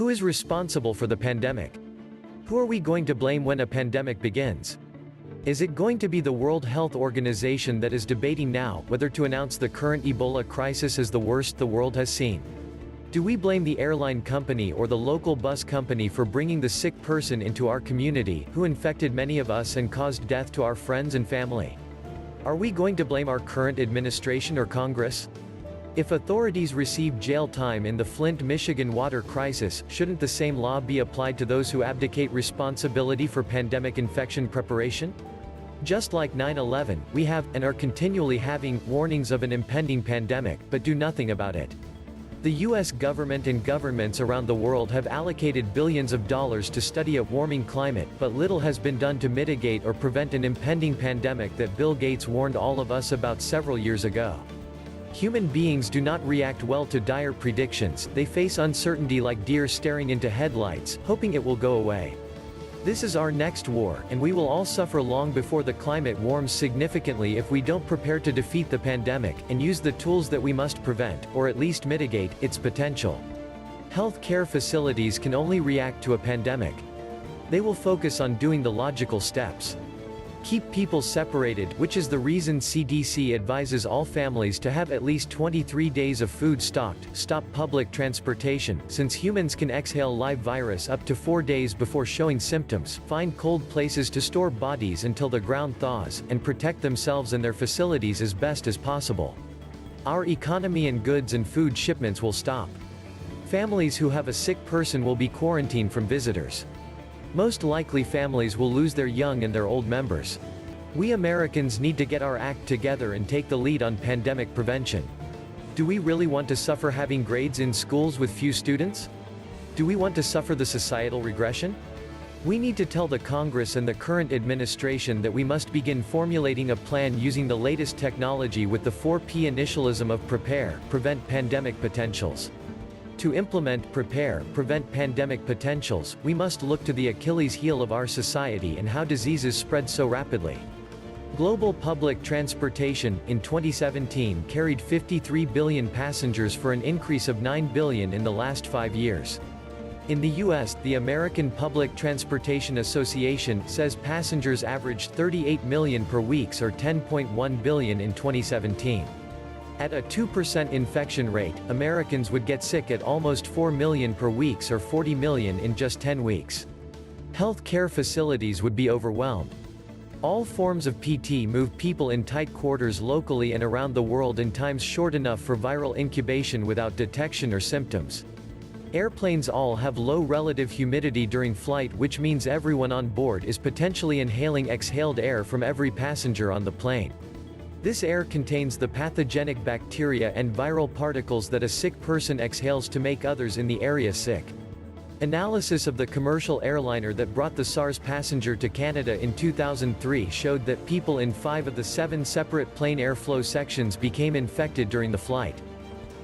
Who is responsible for the pandemic? Who are we going to blame when a pandemic begins? Is it going to be the World Health Organization that is debating now whether to announce the current Ebola crisis as the worst the world has seen? Do we blame the airline company or the local bus company for bringing the sick person into our community, who infected many of us and caused death to our friends and family? Are we going to blame our current administration or Congress? If authorities receive jail time in the Flint, Michigan water crisis, shouldn't the same law be applied to those who abdicate responsibility for pandemic infection preparation? Just like 9/11, we have, and are continually having, warnings of an impending pandemic, but do nothing about it. The US government and governments around the world have allocated billions of dollars to study a warming climate, but little has been done to mitigate or prevent an impending pandemic that Bill Gates warned all of us about several years ago. Human beings do not react well to dire predictions. They face uncertainty like deer staring into headlights, hoping it will go away. This is our next war, and we will all suffer long before the climate warms significantly if we don't prepare to defeat the pandemic, and use the tools that we must prevent, or at least mitigate, its potential. Health care facilities can only react to a pandemic. They will focus on doing the logical steps. Keep people separated, which is the reason CDC advises all families to have at least 23 days of food stocked. Stop public transportation, since humans can exhale live virus up to 4 days before showing symptoms. Find cold places to store bodies until the ground thaws, and protect themselves and their facilities as best as possible. Our economy and goods and food shipments will stop. Families who have a sick person will be quarantined from visitors. Most likely families will lose their young and their old members. We Americans need to get our act together and take the lead on pandemic prevention. Do we really want to suffer having grades in schools with few students? Do we want to suffer the societal regression? We need to tell the Congress and the current administration that we must begin formulating a plan using the latest technology with the 4P initialism of prepare, prevent pandemic potentials. To implement, prepare, prevent pandemic potentials, we must look to the Achilles heel of our society and how diseases spread so rapidly. Global public transportation, in 2017, carried 53 billion passengers for an increase of 9 billion in the last 5 years. In the US, the American Public Transportation Association says passengers averaged 38 million per week, or 10.1 billion in 2017. At a 2% infection rate, Americans would get sick at almost 4 million per week, or 40 million in just 10 weeks. Health care facilities would be overwhelmed. All forms of PT move people in tight quarters locally and around the world in times short enough for viral incubation without detection or symptoms. Airplanes all have low relative humidity during flight, which means everyone on board is potentially inhaling exhaled air from every passenger on the plane. This air contains the pathogenic bacteria and viral particles that a sick person exhales to make others in the area sick. Analysis of the commercial airliner that brought the SARS passenger to Canada in 2003 showed that people in 5 of the 7 separate plane airflow sections became infected during the flight.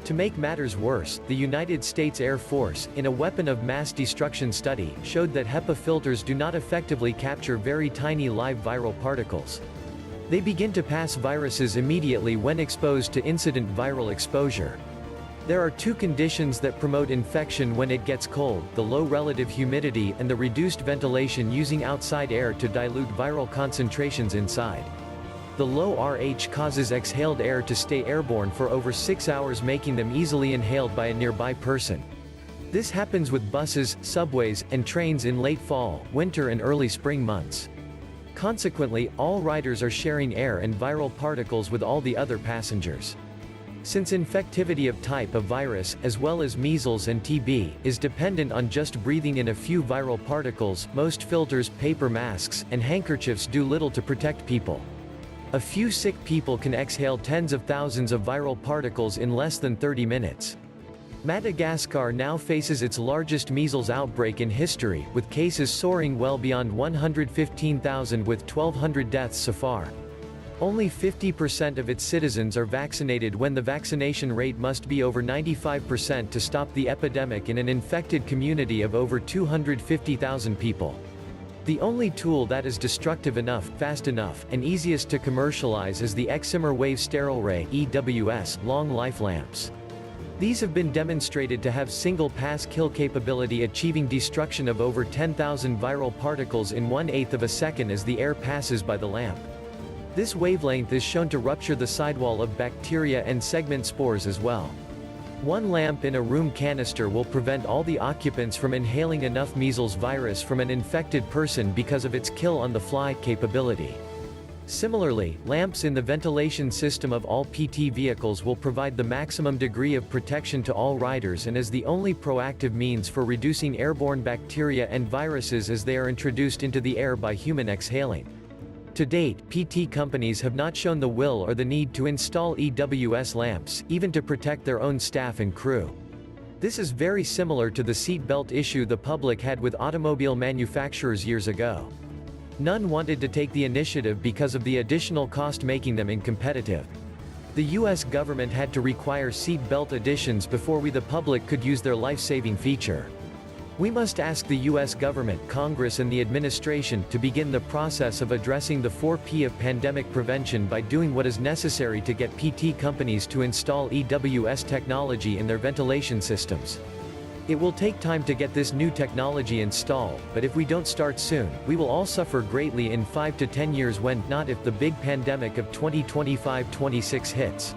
To make matters worse, the United States Air Force, in a weapon of mass destruction study, showed that HEPA filters do not effectively capture very tiny live viral particles. They begin to pass viruses immediately when exposed to incident viral exposure. There are 2 conditions that promote infection when it gets cold: the low relative humidity and the reduced ventilation using outside air to dilute viral concentrations inside. The low RH causes exhaled air to stay airborne for over 6 hours, making them easily inhaled by a nearby person. This happens with buses, subways, and trains in late fall, winter and early spring months. Consequently, all riders are sharing air and viral particles with all the other passengers. Since infectivity of type of virus, as well as measles and TB, is dependent on just breathing in a few viral particles, most filters, paper masks, and handkerchiefs do little to protect people. A few sick people can exhale tens of thousands of viral particles in less than 30 minutes. Madagascar now faces its largest measles outbreak in history, with cases soaring well beyond 115,000 with 1,200 deaths so far. Only 50% of its citizens are vaccinated when the vaccination rate must be over 95% to stop the epidemic in an infected community of over 250,000 people. The only tool that is destructive enough, fast enough, and easiest to commercialize is the Excimer Wave Sterilray (EWS) long life lamps. These have been demonstrated to have single-pass kill capability, achieving destruction of over 10,000 viral particles in 1/8 of a second as the air passes by the lamp. This wavelength is shown to rupture the sidewall of bacteria and segment spores as well. One lamp in a room canister will prevent all the occupants from inhaling enough measles virus from an infected person because of its kill-on-the-fly capability. Similarly, lamps in the ventilation system of all PT vehicles will provide the maximum degree of protection to all riders and is the only proactive means for reducing airborne bacteria and viruses as they are introduced into the air by human exhaling. To date, PT companies have not shown the will or the need to install EWS lamps, even to protect their own staff and crew. This is very similar to the seat belt issue the public had with automobile manufacturers years ago. None wanted to take the initiative because of the additional cost, making them uncompetitive. The US government had to require seat belt additions before we the public could use their life-saving feature. We must ask the US government, Congress and the administration to begin the process of addressing the 4P of pandemic prevention by doing what is necessary to get PT companies to install EWS technology in their ventilation systems. It will take time to get this new technology installed, but if we don't start soon, we will all suffer greatly in 5 to 10 years when, not if, the big pandemic of 2025-26 hits.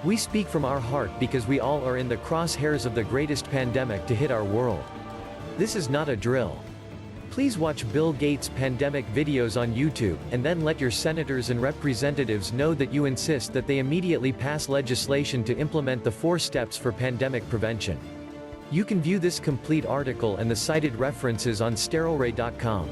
We speak from our heart because we all are in the crosshairs of the greatest pandemic to hit our world. This is not a drill. Please watch Bill Gates' pandemic videos on YouTube, and then let your senators and representatives know that you insist that they immediately pass legislation to implement the 4 steps for pandemic prevention. You can view this complete article and the cited references on Sterilray.com.